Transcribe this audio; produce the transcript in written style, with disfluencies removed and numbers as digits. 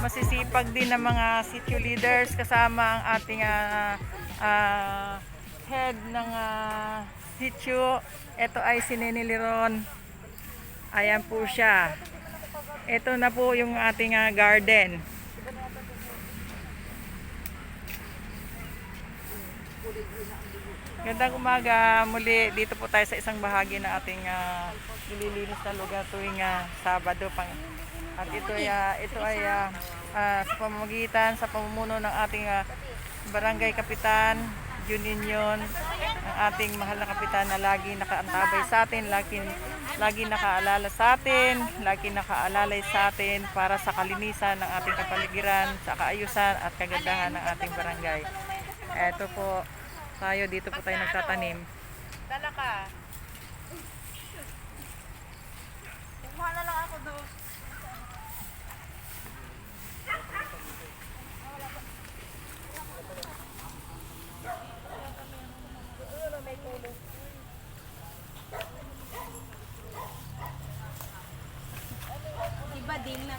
masisipag din ng mga sitio leaders kasama ang ating head ng sitio. Ito ay si Nene Liron. Ayan po siya. Ito na po yung ating garden. Gandang umaga muli. Dito po tayo sa isang bahagi ng ating nililinis na lugar tuwing Sabado. At ito ay sa pamamagitan, sa pamumuno ng ating barangay kapitan, Juninyon, ang ating mahal na kapitan na lagi nakaantabay sa atin, lagi nakaalala sa atin, lagi nakaalalay sa atin para sa kalinisan ng ating kapaligiran, sa kaayusan at kagandahan ng ating barangay. Ito po, tayo dito po tayo nagtatanim. Dala ka. Kumuha na lang ako doon. Iba din na